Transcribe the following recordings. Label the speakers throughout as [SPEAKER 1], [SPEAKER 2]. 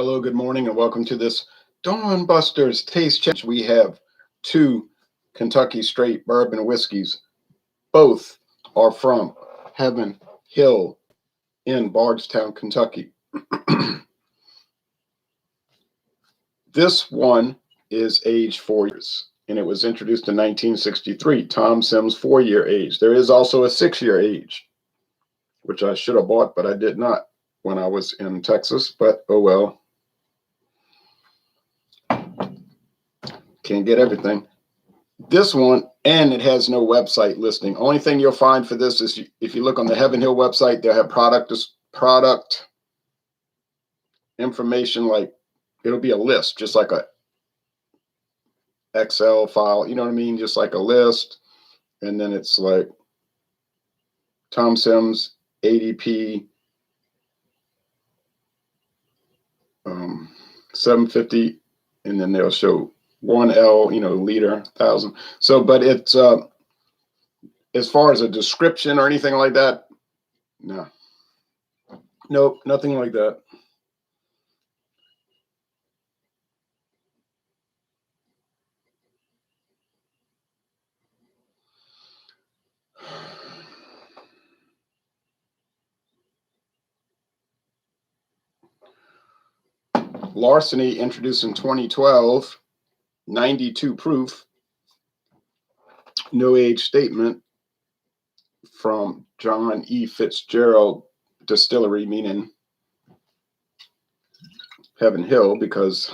[SPEAKER 1] Hello, good morning, and welcome to this Dawn Busters Taste Challenge. We have two Kentucky straight bourbon whiskeys. Both are from Heaven Hill in Bardstown, Kentucky. This one is aged 4 years, and it was introduced in 1963. Tom Sims 4-year age. There is also a 6-year age, which I should have bought, but I did not when I was in Texas, but oh well. Can't get everything. This one, and it has no website listing. Only thing you'll find for this is if you look on the Heaven Hill website, they'll have product information, like it'll be a list, just like a Excel file, you know what I mean? Just like a list. And then it's like Tom Sims, ADP, 750, and then they'll show 1L, liter, 1,000. So, but it's as far as a description or anything like that, no, nope, nothing like that. Larceny introduced in 2012, 92 proof, no age statement from John E. Fitzgerald Distillery, meaning Heaven Hill, because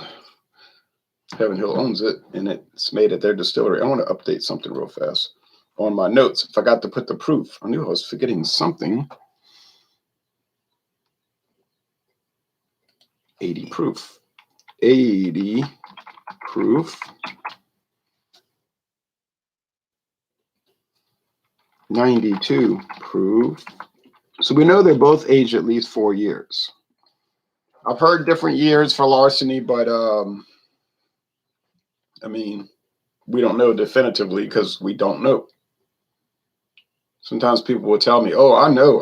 [SPEAKER 1] Heaven Hill owns it and it's made at their distillery. I want to update something real fast on my notes. I forgot to put the proof. I knew I was forgetting something. 80 proof. 80 proof. 92 proof. So we know they're both aged at least 4 years. I've heard different years for Larceny, but I mean, we don't know definitively because we don't know. Sometimes people will tell me, oh, I know.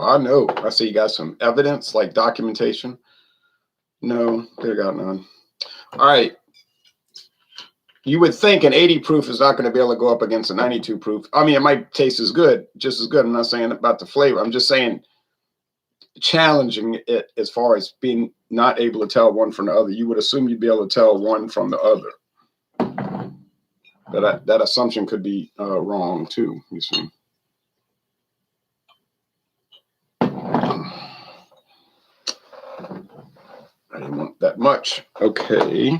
[SPEAKER 1] I say, you got some evidence, like documentation? No, they got none. All right. You would think an 80 proof is not going to be able to go up against a 92 proof. I mean, it might taste as good, just as good. I'm not saying about the flavor. I'm just saying challenging it as far as being not able to tell one from the other. You would assume you'd be able to tell one from the other. But that assumption could be wrong too, you see. I didn't want that much. Okay.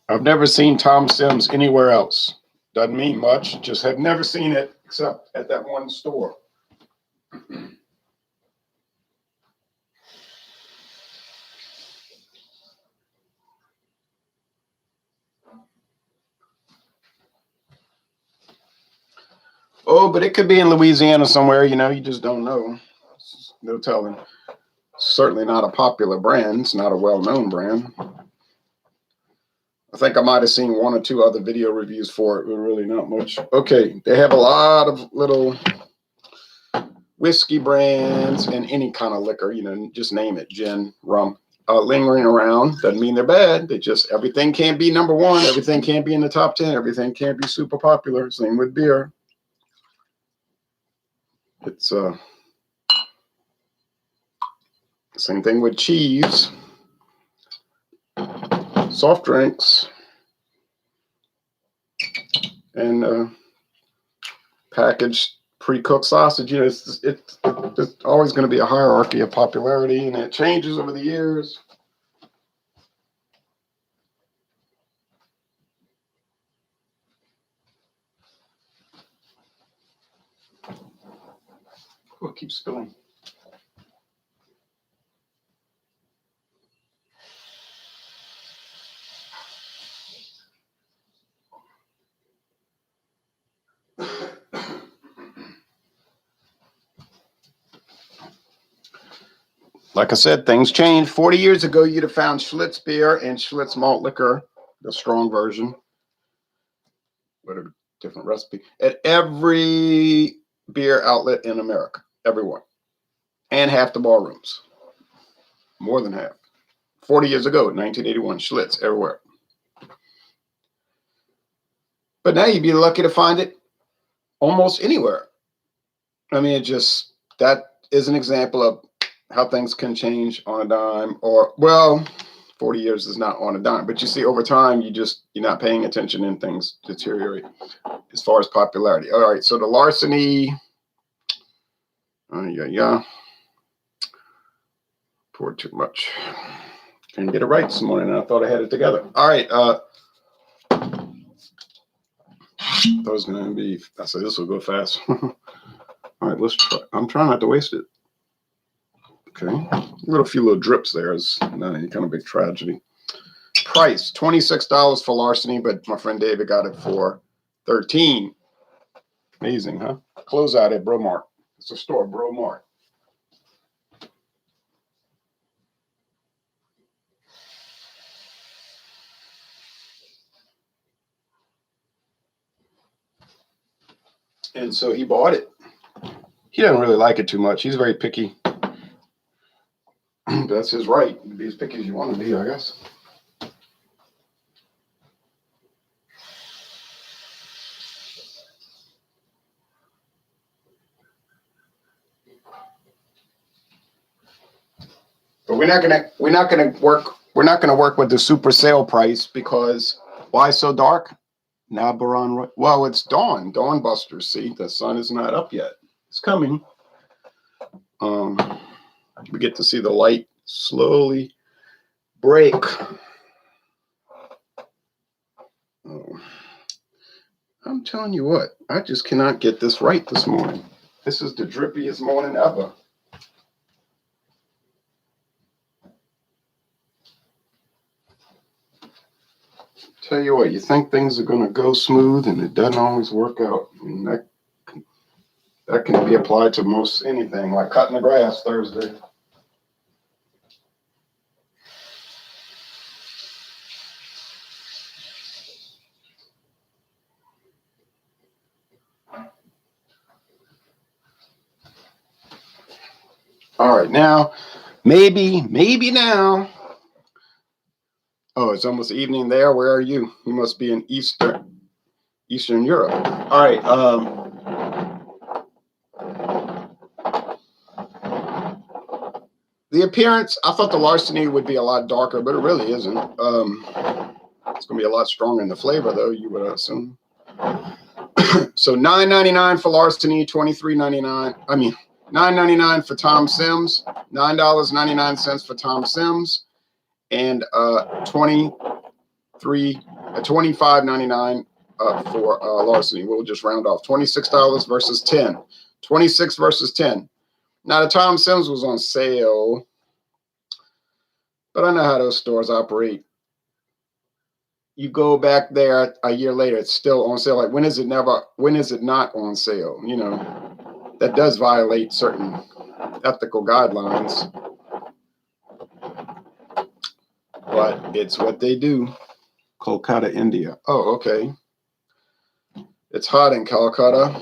[SPEAKER 1] I've never seen Tom Sims anywhere else. Doesn't mean much. Just have never seen it except at that one store. Oh, but it could be in Louisiana somewhere, you just don't know. No telling. Certainly not a popular brand. It's not a well-known brand. I think I might have seen one or two other video reviews for it, but really not much. Okay, they have a lot of little whiskey brands and any kind of liquor, just name it, gin, rum, lingering around. Doesn't mean they're bad. Everything can't be number one. Everything can't be in the top 10. Everything can't be super popular. Same with beer. It's same thing with cheese, soft drinks, and packaged pre-cooked sausage. It's always going to be a hierarchy of popularity, and it changes over the years. Oh, it keeps spilling. Like I said, things change. 40 years ago, you'd have found Schlitz beer and Schlitz malt liquor, the strong version, with a different recipe, at every beer outlet in America, everyone, and half the bar rooms, more than half. 40 years ago, 1981, Schlitz everywhere. But now you'd be lucky to find it almost anywhere. I mean, that is an example of how things can change on a dime, or, well, 40 years is not on a dime, but you see over time, you're not paying attention and things deteriorate as far as popularity. All right, so the Larceny, poured too much. Couldn't get it right this morning, and I thought I had it together. All right, that was going to be, I said this will go fast. All right, let's try. I'm trying not to waste it. Okay, a few little drips there. It's not any kind of big tragedy. Price, $26 for Larceny, but my friend David got it for $13. Amazing, huh? Close out at Bromart. It's a store, Bromart. And so he bought it. He doesn't really like it too much. He's very picky. That's his right. You can be as picky as you want to be, I guess. But we're not gonna work with the super sale price, because why so dark? Nabaron. Well, it's dawn. Dawn busters. See, the sun is not up yet. It's coming. We get to see the light slowly break. Oh, I'm telling you what, I just cannot get this right this morning. This is the drippiest morning ever. Tell you what, you think things are going to go smooth, and it doesn't always work out. I mean, that can be applied to most anything, like cutting the grass Thursday. All right, now, maybe now. Oh, it's almost evening there. Where are you? You must be in Eastern Europe. All right. The appearance, I thought the Larceny would be a lot darker, but it really isn't. It's going to be a lot stronger in the flavor, though, you would assume. So $9.99 for Larceny, $23.99. I mean, $9.99 for Tom Sims, $9.99 for Tom Sims, and $25.99 for Larceny. We'll just round off. $26 versus 10. 26 versus 10. Now, the Tom Sims was on sale, but I know how those stores operate. You go back there a year later, it's still on sale. Like, when is it not on sale? You know, that does violate certain ethical guidelines, but it's what they do. Kolkata, India. Oh, okay. It's hot in Calcutta.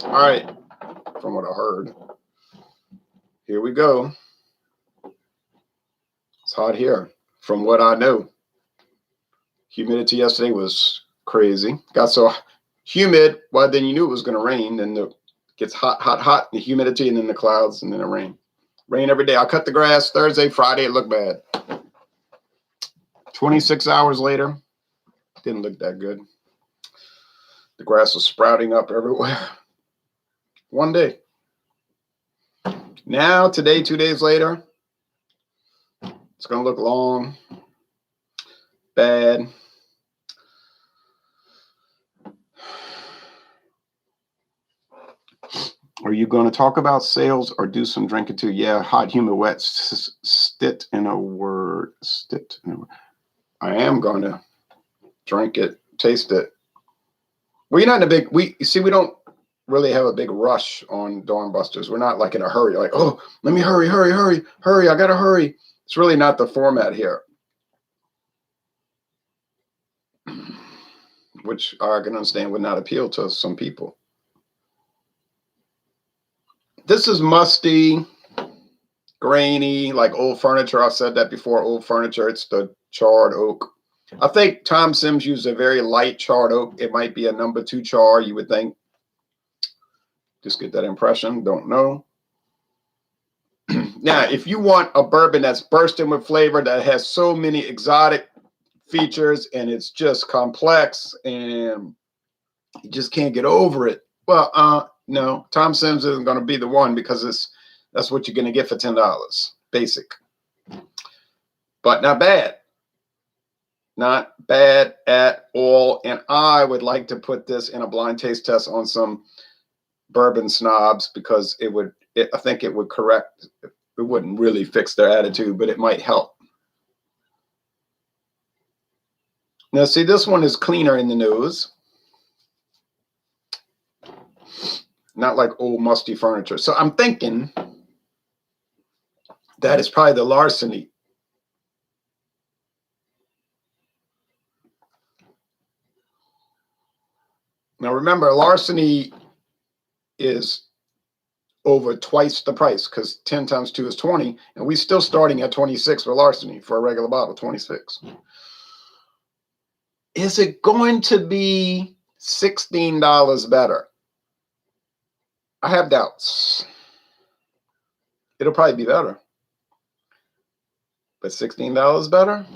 [SPEAKER 1] All right, from what I heard. Here we go. It's hot here, from what I know. Humidity yesterday was crazy. Got so humid, well, then you knew it was going to rain. Then it gets hot, the humidity, and then the clouds, and then the rain. Rain every day. I cut the grass Thursday, Friday, it looked bad. 26 hours later, didn't look that good. The grass was sprouting up everywhere. One day. Now, today, 2 days later, it's going to look long, bad. Are you going to talk about sales or do some drinking too? Yeah, hot, humid, wet, stit in a word. I am going to drink it, taste it. We're not in a big, we don't really have a big rush on Dawn Busters. We're not like in a hurry, like, oh, let me hurry, hurry, hurry, hurry. I got to hurry. It's really not the format here, which I can understand would not appeal to some people. This is musty, grainy, like old furniture. I've said that before, old furniture. It's the charred oak. I think Tom Sims used a very light charred oak. It might be a number 2 char, you would think. Just get that impression. Don't know. Now, if you want a bourbon that's bursting with flavor, that has so many exotic features, and it's just complex, and you just can't get over it, well, no, Tom Sims isn't going to be the one, because that's what you're going to get for $10, basic. But not bad. Not bad at all. And I would like to put this in a blind taste test on some bourbon snobs, because I think it would correct. It wouldn't really fix their attitude, but it might help. Now, see, this one is cleaner in the nose. Not like old musty furniture. So I'm thinking that is probably the Larceny. Now, remember, Larceny is over twice the price, because 10 times 2 is 20, and we're still starting at 26 for Larceny for a regular bottle, 26. Is it going to be $16 better? I have doubts. It'll probably be better. But $16 better?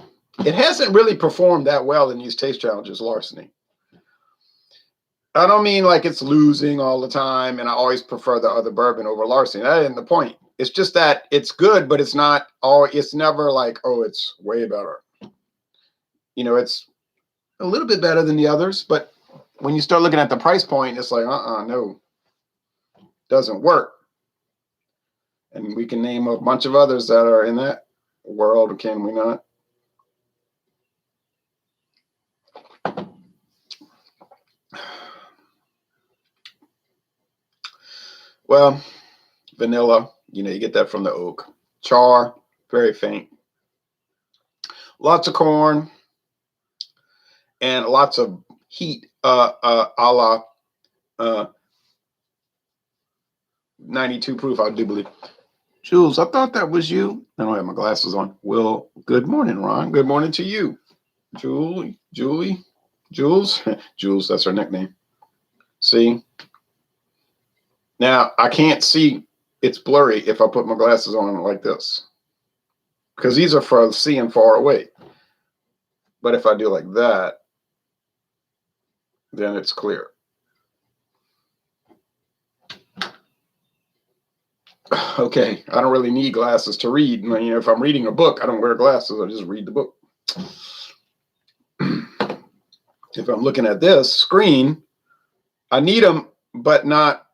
[SPEAKER 1] It hasn't really performed that well in these taste challenges, Larceny. I don't mean like it's losing all the time, and I always prefer the other bourbon over Larceny. That isn't the point. It's just that it's good, but it's not. It's never like, oh, it's way better. You know, it's a little bit better than the others, but when you start looking at the price point, it's like, no, doesn't work. And we can name a bunch of others that are in that world, can we not? Well, vanilla, you get that from the oak. Char, very faint. Lots of corn and lots of heat, a la 92 proof, I do believe. Jules, I thought that was you. I don't have my glasses on. Well, good morning, Ron. Good morning to you. Jules, Jules, that's her nickname. See? Now, I can't see. It's blurry if I put my glasses on like this, because these are for seeing far away. But if I do like that, then it's clear. Okay, I don't really need glasses to read. If I'm reading a book, I don't wear glasses. I just read the book. If I'm looking at this screen, I need them, but not.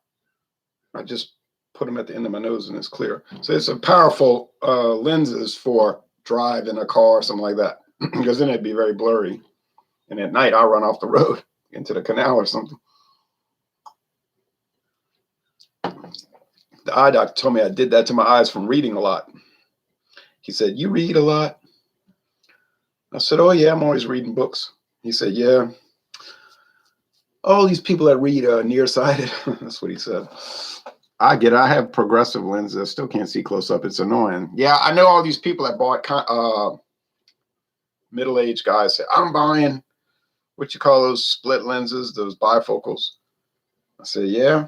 [SPEAKER 1] I just put them at the end of my nose and it's clear. So it's a powerful lenses for drive in a car or something like that, because then it'd be very blurry. And at night, I'll run off the road into the canal or something. The eye doctor told me I did that to my eyes from reading a lot. He said, "You read a lot?" I said, "Oh, yeah, I'm always reading books." He said, "Yeah. All these people that read are nearsighted." That's what he said. I get it. I have progressive lenses. I still can't see close up. It's annoying. Yeah, I know all these people that bought middle-aged guys say, "I'm buying," what you call those split lenses, those bifocals. I say, "Yeah."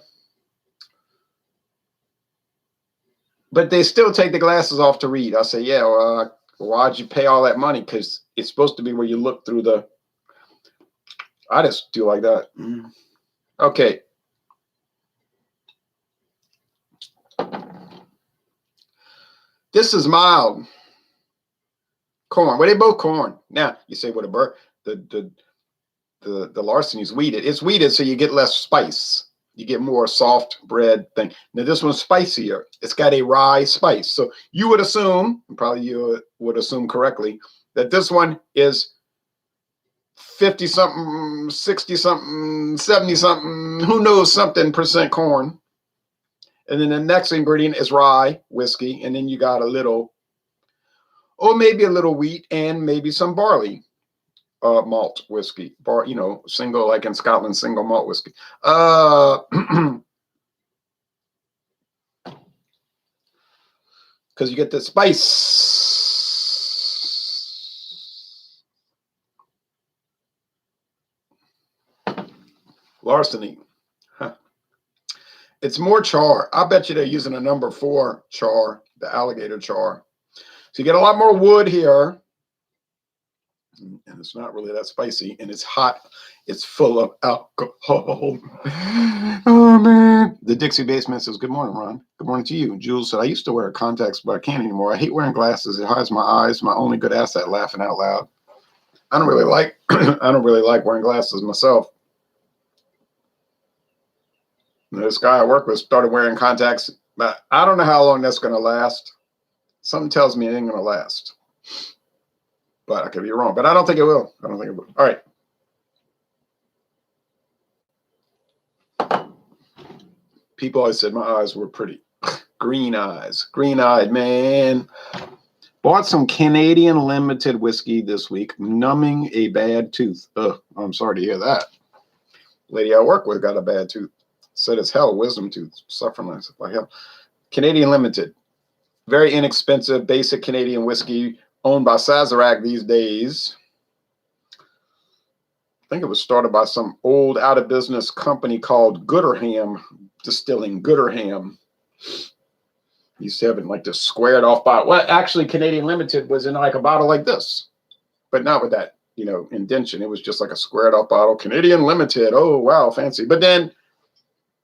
[SPEAKER 1] But they still take the glasses off to read. I say, "Yeah, well, why'd you pay all that money?" Because it's supposed to be where you look through the. I just do like that. Okay. This is mild. Corn. Well, they both corn. Now you say, "What a bird." The Larceny is weeded. It's weeded, so you get less spice. You get more soft bread thing. Now this one's spicier. It's got a rye spice. So you would assume, probably you would assume correctly, that this one is 50 something, 60 something, 70 something, who knows something percent corn. And then the next ingredient is rye whiskey. And then you got a little, or maybe a little wheat and maybe some barley malt whiskey. Single, like in Scotland, single malt whiskey. Because you get the spice. Larceny. Huh. It's more char. I bet you they're using a number 4 char, the alligator char. So you get a lot more wood here. And it's not really that spicy. And it's hot. It's full of alcohol. Oh, man. The Dixie Basement says, good morning, Ron. Good morning to you. Jules said, I used to wear contacts, but I can't anymore. I hate wearing glasses. It hides my eyes. My only good asset, laughing out loud. I don't really like I don't really like wearing glasses myself. This guy I work with started wearing contacts, but I don't know how long that's going to last. Something tells me it ain't going to last. But I could be wrong. But I don't think it will. I don't think it will. All right. People always said my eyes were pretty. Green eyes. Green-eyed, man. Bought some Canadian limited whiskey this week, numbing a bad tooth. Ugh, I'm sorry to hear that. Lady I work with got a bad tooth. Said it's hell, wisdom tooth. Suffering like hell. Canadian limited. Very inexpensive, basic Canadian whiskey owned by Sazerac these days. I think it was started by some old out-of-business company called Gooderham Distilling. Gooderham. Used to have it like this squared off bottle. Well, actually, Canadian Limited was in like a bottle like this, but not with that, indention. It was just like a squared off bottle. Canadian Limited. Oh, wow, fancy. But then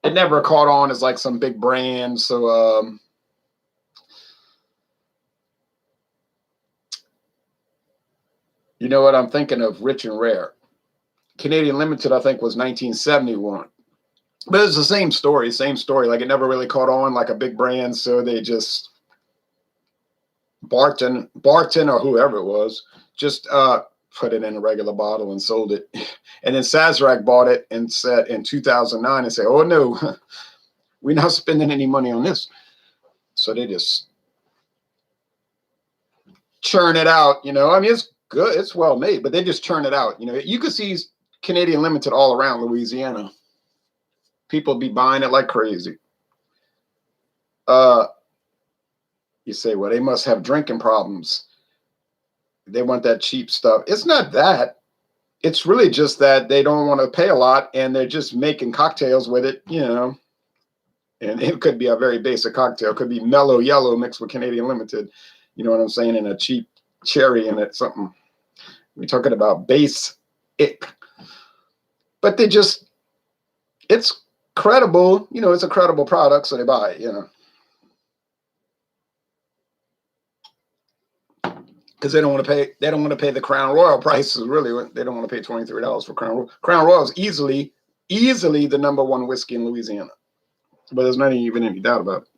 [SPEAKER 1] it never caught on as like some big brand. So, you know what? I'm thinking of Rich and Rare. Canadian Limited, I think, was 1971. But it's the same story. Like it never really caught on like a big brand. So they just, Barton or whoever it was, just put it in a regular bottle and sold it. And then Sazerac bought it and said in 2009 and said, oh, no, we're not spending any money on this. So they just churn it out. I mean, it's good. It's well made, but they just churn it out. You could see Canadian Limited all around Louisiana. People be buying it like crazy. You say, well, they must have drinking problems. They want that cheap stuff. It's not that. It's really just that they don't want to pay a lot and they're just making cocktails with it, And it could be a very basic cocktail. It could be mellow yellow mixed with Canadian Limited. You know what I'm saying? And a cheap cherry in it, something. We're talking about basic. But it's credible. It's a credible product, so they buy it, Because they don't want to pay the Crown Royal prices. Really, they don't want to pay $23 for Crown Royal. Crown Royal is easily the number 1 whiskey in Louisiana, but there's not even any doubt about it.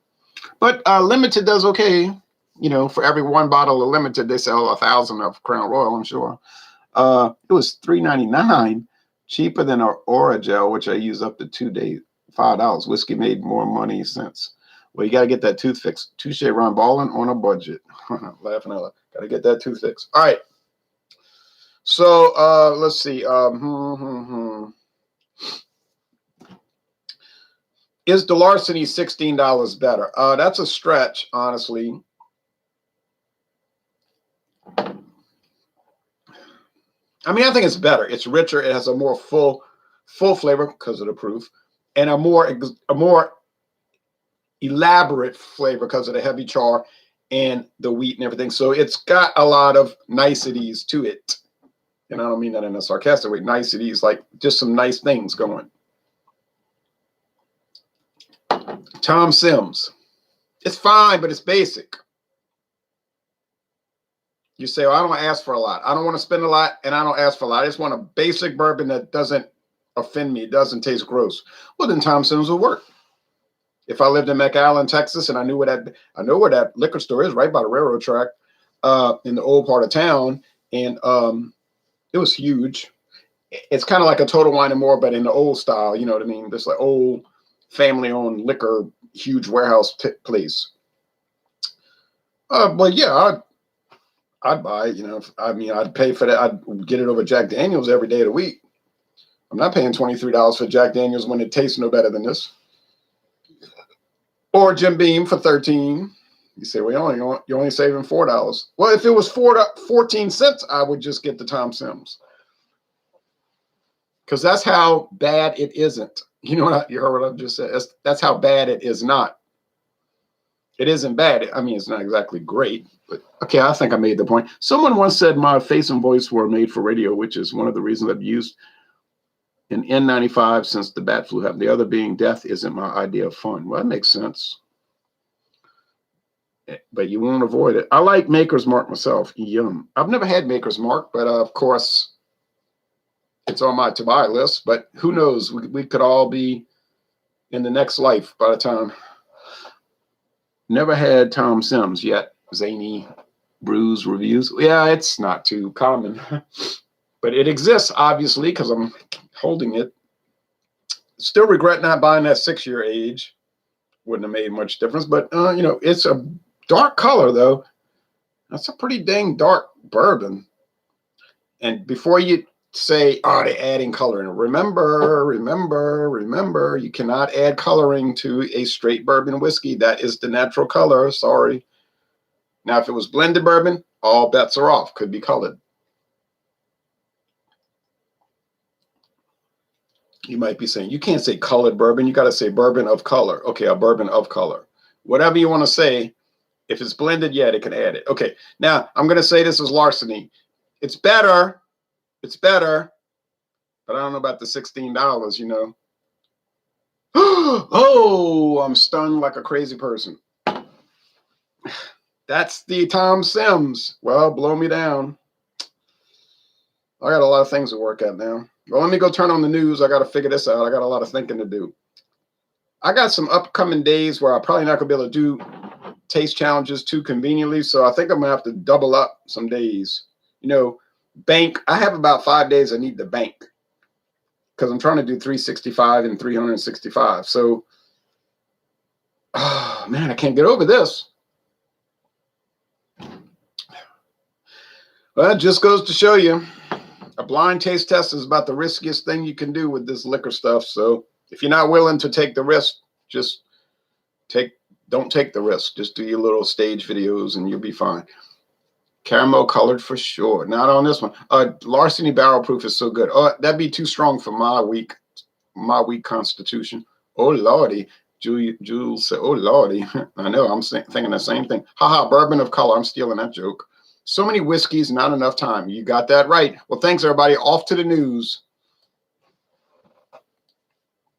[SPEAKER 1] But Limited does okay. For every 1 bottle of Limited, they sell 1,000 of Crown Royal. I'm sure. It was $3.99, cheaper than our Oragel, which I use up to 2 days. $5. Whiskey made more money since. Well, you got to get that tooth fixed. Touche, Ron Ballin on a budget. Laughing out loud. Got to get that tooth fixed. All right. So let's see. Is the Larceny $16 better? That's a stretch, honestly. I mean, I think it's better. It's richer. It has a more full flavor because of the proof, and a more elaborate flavor because of the heavy char and the wheat and everything. So it's got a lot of niceties to it. And I don't mean that in a sarcastic way. Niceties, like just some nice things going. Tom Sims. It's fine, but it's basic. You say, well, I don't ask for a lot. I don't want to spend a lot, and I don't ask for a lot. I just want a basic bourbon that doesn't offend me. It doesn't taste gross. Well, then Tom Sims will work. If I lived in McAllen, Texas, and I know where that liquor store is, right by the railroad track, in the old part of town, and it was huge. It's kind of like a Total Wine and More, but in the old style. You know what I mean? This like old family-owned liquor, huge warehouse place. But yeah, I'd buy it. You know, I mean, I'd pay for that. I'd get it over Jack Daniels every day of the week. I'm not paying $23 for Jack Daniels when it tastes no better than this. Or Jim Beam for $13. You say, well, you're only saving $4. Well, if it was 14 cents, I would just get the Tom Sims. Because that's how bad it isn't. You know what? You heard what I just said. That's how bad it is not. It isn't bad. I mean, it's not exactly great, but okay, I think I made the point. Someone once said my face and voice were made for radio, which is one of the reasons I've used an N95 since the bat flu happened. The other being death isn't my idea of fun. Well, that makes sense. But you won't avoid it. I like Maker's Mark myself. Yum. I've never had Maker's Mark, but of course, it's on my to-buy list. But who knows? We could all be in the next life by the time. Never had Tom Sims yet. Zany Brews reviews. Yeah, it's not too common. But it exists, obviously, because I'm holding it. Still regret not buying that 6-year age. Wouldn't have made much difference. But, you know, it's a dark color, though. That's a pretty dang dark bourbon. And before you say, oh, they're adding coloring, remember, you cannot add coloring to a straight bourbon whiskey. That is the natural color. Sorry. Now, if it was blended bourbon, all bets are off. Could be colored. You might be saying, you can't say colored bourbon. You got to say bourbon of color. Okay, a bourbon of color. Whatever you want to say. If it's blended, yeah, they can add it. Okay, now I'm going to say this is Larceny. It's better. It's better. But I don't know about the $16, you know. Oh, I'm stunned like a crazy person. That's the Tom Sims. Well, blow me down. I got a lot of things to work at now. Well, let me go turn on the news. I got to figure this out. I got a lot of thinking to do. I got some upcoming days where I'm probably not going to be able to do taste challenges too conveniently. So I think I'm going to have to double up some days. You know, bank. I have about 5 days I need to bank because I'm trying to do 365 and 365. So, oh, man, I can't get over this. Well, it just goes to show you a blind taste test is about the riskiest thing you can do with this liquor stuff. So if you're not willing to take the risk, just don't take the risk. Just do your little stage videos and you'll be fine. Caramel colored for sure. Not on this one. Larceny Barrel Proof is so good. Oh, that'd be too strong for my weak constitution. Oh lordy. Jules said, oh lordy. I know, I'm thinking the same thing. Haha, bourbon of color. I'm stealing that joke. So many whiskeys, not enough time. You got that right. Well, thanks everybody. Off to the news.